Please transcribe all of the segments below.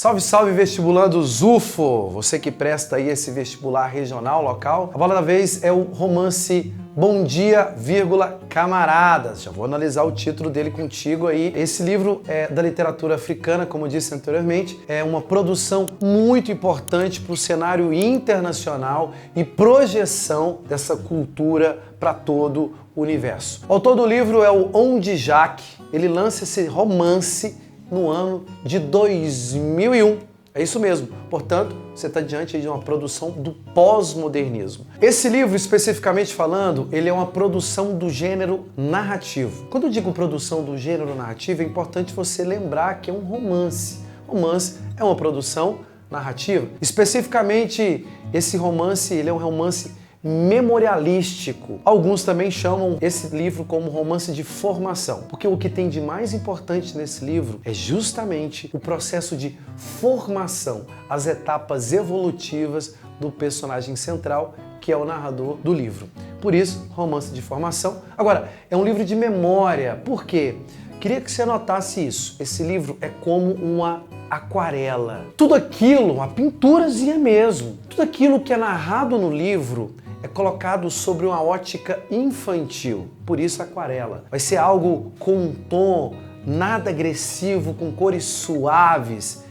Salve, salve vestibulandos UFO! Você que presta aí esse vestibular regional, local. A bola da vez é o romance Bom Dia, Camaradas. Já vou analisar o título dele contigo aí. Esse livro é da literatura africana, como eu disse anteriormente. É uma produção muito importante para o cenário internacional e projeção dessa cultura para todo o universo. O autor do livro é o Ondy Jacques. Ele lança esse romance no ano de 2001. É isso mesmo. Portanto, você está diante de uma produção do pós-modernismo. Esse livro, especificamente falando, ele é uma produção do gênero narrativo. Quando eu digo produção do gênero narrativo, é importante você lembrar que é um romance. Romance é uma produção narrativa. Especificamente, esse romance, ele é um romance memorialístico. Alguns também chamam esse livro como romance de formação, porque o que tem de mais importante nesse livro é justamente o processo de formação, as etapas evolutivas do personagem central, que é o narrador do livro. Por isso, romance de formação. Agora, é um livro de memória. Por quê? Queria que você anotasse isso. Esse livro é como uma aquarela. Tudo aquilo, uma pinturazinha mesmo, tudo aquilo que é narrado no livro é colocado sobre uma ótica infantil, por isso aquarela. Vai ser algo com um tom nada agressivo, com cores suaves.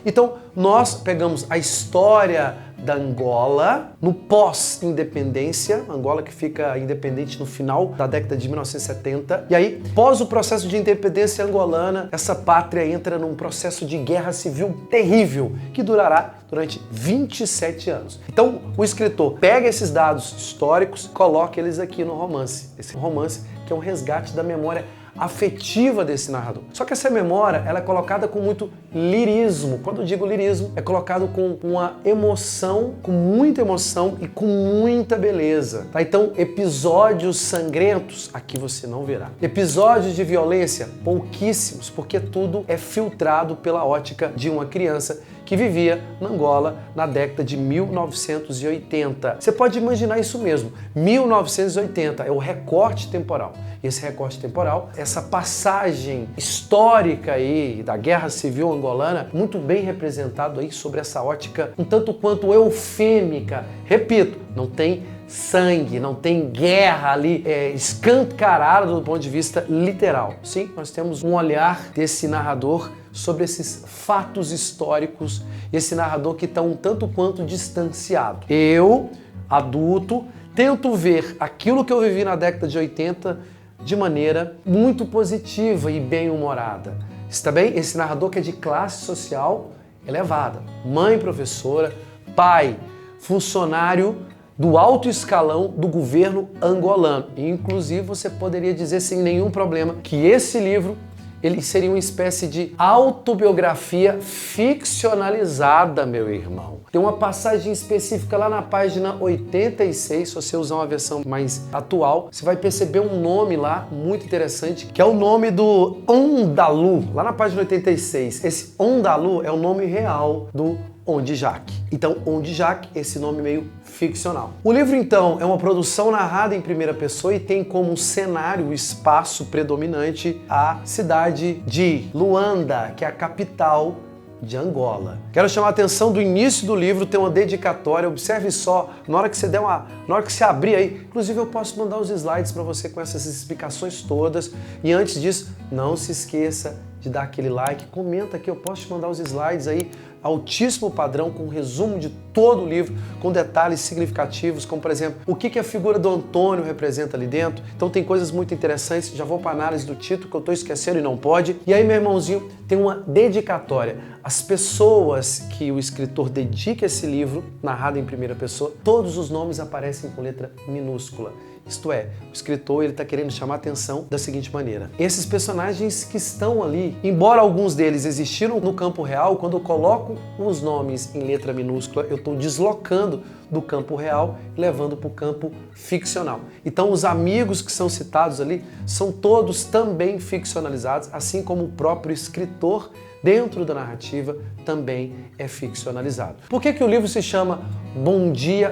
Então nós pegamos a história da Angola no pós-independência, Angola que fica independente no final da década de 1970, e aí, pós o processo de independência angolana, essa pátria entra num processo de guerra civil terrível, que durará durante 27 anos. Então, o escritor pega esses dados históricos, coloca eles aqui no romance. Esse romance que é um resgate da memória afetiva desse narrador. Só que essa memória, ela é colocada com muito lirismo. Quando eu digo lirismo, é colocado com uma emoção, com muita emoção e com muita beleza. Tá? Então, episódios sangrentos, aqui você não verá. Episódios de violência, pouquíssimos, porque tudo é filtrado pela ótica de uma criança que vivia na Angola na década de 1980. Você pode imaginar isso mesmo, 1980 é o recorte temporal. E esse recorte temporal, essa passagem histórica aí da Guerra Civil Angolana, muito bem representado aí sobre essa ótica um tanto quanto eufêmica. Repito, não tem sangue, não tem guerra ali escancarada do ponto de vista literal. Sim, nós temos um olhar desse narrador sobre esses fatos históricos, esse narrador que está um tanto quanto distanciado. Eu, adulto, tento ver aquilo que eu vivi na década de 80 de maneira muito positiva e bem-humorada. Está bem? Esse narrador que é de classe social elevada, mãe professora, pai funcionário do alto escalão do governo angolano. Inclusive, você poderia dizer sem nenhum problema que esse livro ele seria uma espécie de autobiografia ficcionalizada, meu irmão. Tem uma passagem específica lá na página 86, se você usar uma versão mais atual, você vai perceber um nome lá muito interessante, que é o nome do Ondalu, lá na página 86. Esse Ondalu é o nome real do Ondy Jacques. Então, Ondy Jacques, esse nome meio ficcional. O livro, então, é uma produção narrada em primeira pessoa e tem como cenário, o espaço predominante, a cidade de Luanda, que é a capital de Angola. Quero chamar a atenção do início do livro, tem uma dedicatória, observe só, na hora que você abrir aí, inclusive eu posso mandar os slides para você com essas explicações todas, e antes disso, não se esqueça de dar aquele like, comenta aqui, eu posso te mandar os slides aí, altíssimo padrão, com um resumo de todo o livro, com detalhes significativos, como por exemplo, o que a figura do Antônio representa ali dentro. Então tem coisas muito interessantes, já vou para a análise do título, que eu estou esquecendo e não pode. E aí, meu irmãozinho, tem uma dedicatória. As pessoas que o escritor dedica esse livro, narrado em primeira pessoa, todos os nomes aparecem com letra minúscula. Isto é, o escritor ele está querendo chamar a atenção da seguinte maneira. Esses personagens que estão ali, embora alguns deles existiram no campo real, quando eu coloco os nomes em letra minúscula, eu estou deslocando do campo real e levando para o campo ficcional. Então os amigos que são citados ali são todos também ficcionalizados, assim como o próprio escritor dentro da narrativa também é ficcionalizado. Por que o livro se chama Bom Dia,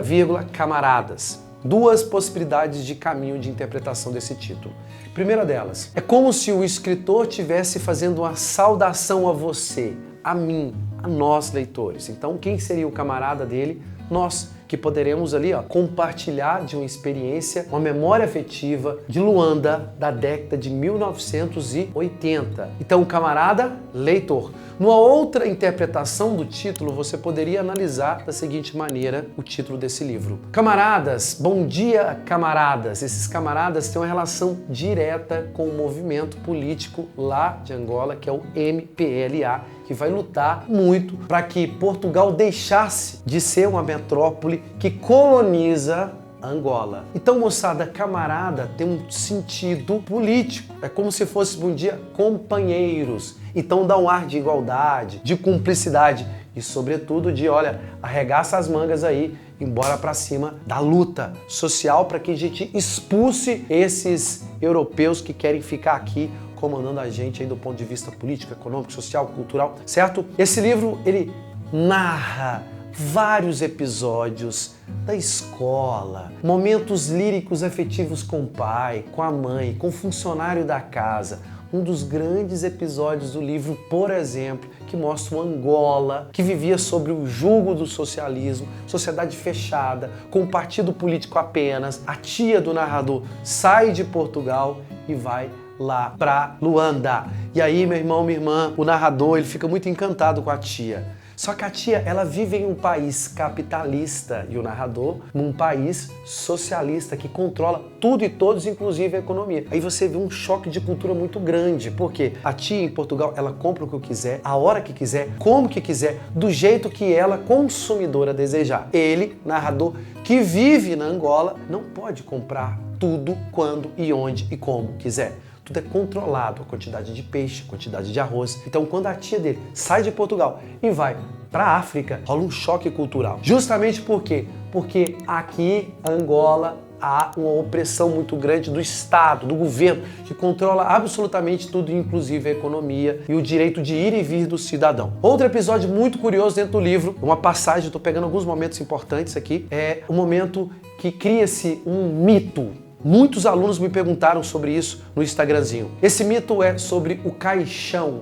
Camaradas? Duas possibilidades de caminho de interpretação desse título. Primeira delas, é como se o escritor estivesse fazendo uma saudação a você, a mim, a nós leitores. Então, quem seria o camarada dele? Nós, que poderemos ali compartilhar de uma experiência, uma memória afetiva de Luanda da década de 1980. Então, camarada, leitor. Numa outra interpretação do título, você poderia analisar da seguinte maneira o título desse livro. Camaradas, bom dia camaradas. Esses camaradas têm uma relação direta com o movimento político lá de Angola, que é o MPLA, que vai lutar muito para que Portugal deixasse de ser uma metrópole que coloniza Angola. Então, moçada, camarada tem um sentido político. É como se fosse, bom dia, companheiros. Então dá um ar de igualdade, de cumplicidade e, sobretudo, de, olha, arregaça as mangas aí, embora para cima da luta social para que a gente expulse esses europeus que querem ficar aqui comandando a gente aí do ponto de vista político, econômico, social, cultural, certo? Esse livro, ele narra vários episódios da escola, momentos líricos afetivos com o pai, com a mãe, com o funcionário da casa. Um dos grandes episódios do livro, por exemplo, que mostra uma Angola que vivia sob o jugo do socialismo, sociedade fechada, com um partido político apenas. A tia do narrador sai de Portugal e vai lá para Luanda. E aí, meu irmão, minha irmã, o narrador, ele fica muito encantado com a tia. Só que a tia, ela vive em um país capitalista e o narrador num país socialista que controla tudo e todos, inclusive a economia. Aí você vê um choque de cultura muito grande, porque a tia em Portugal, ela compra o que quiser, a hora que quiser, como que quiser, do jeito que ela, consumidora, desejar. Ele, narrador, que vive na Angola, não pode comprar tudo, quando e onde e como quiser. Tudo é controlado, a quantidade de peixe, a quantidade de arroz. Então, quando a tia dele sai de Portugal e vai para a África, rola um choque cultural. Justamente por quê? Porque aqui, Angola, há uma opressão muito grande do Estado, do governo, que controla absolutamente tudo, inclusive a economia e o direito de ir e vir do cidadão. Outro episódio muito curioso dentro do livro, uma passagem, estou pegando alguns momentos importantes aqui, é o momento que cria-se um mito. Muitos alunos me perguntaram sobre isso no Instagramzinho. Esse mito é sobre o caixão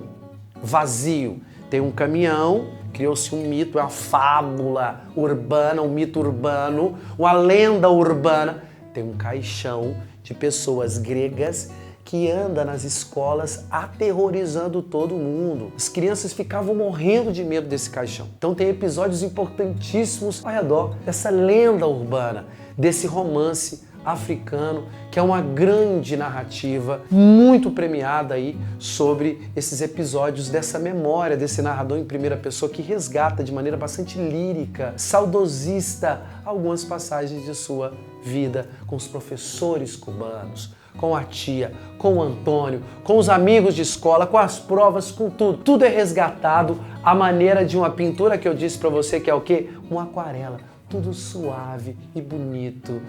vazio. Tem um caminhão, criou-se um mito, é uma fábula urbana, um mito urbano, uma lenda urbana. Tem um caixão de pessoas gregas que anda nas escolas aterrorizando todo mundo. As crianças ficavam morrendo de medo desse caixão. Então tem episódios importantíssimos ao redor dessa lenda urbana, desse romance africano, que é uma grande narrativa, muito premiada aí sobre esses episódios dessa memória desse narrador em primeira pessoa que resgata de maneira bastante lírica, saudosista, algumas passagens de sua vida com os professores cubanos, com a tia, com o Antônio, com os amigos de escola, com as provas, com tudo. Tudo é resgatado à maneira de uma pintura que eu disse para você que é o quê? Uma aquarela. Tudo suave e bonito.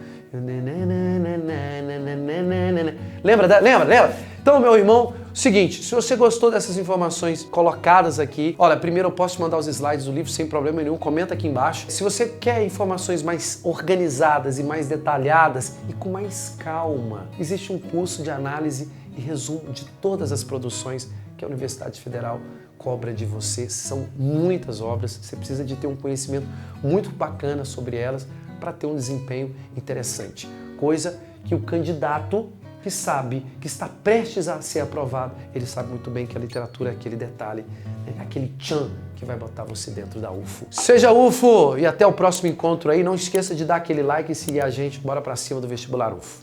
Lembra? Então, meu irmão, seguinte, se você gostou dessas informações colocadas aqui, olha, primeiro eu posso te mandar os slides do livro sem problema nenhum, comenta aqui embaixo. Se você quer informações mais organizadas e mais detalhadas e com mais calma, existe um curso de análise e resumo de todas as produções que a Universidade Federal cobra de você. São muitas obras, você precisa de ter um conhecimento muito bacana sobre elas para ter um desempenho interessante. Coisa que o candidato que sabe, que está prestes a ser aprovado, ele sabe muito bem que a literatura é aquele detalhe, aquele tchan que vai botar você dentro da UFO. Seja UFO e até o próximo encontro aí. Não esqueça de dar aquele like e seguir a gente. Bora pra cima do Vestibular UFO.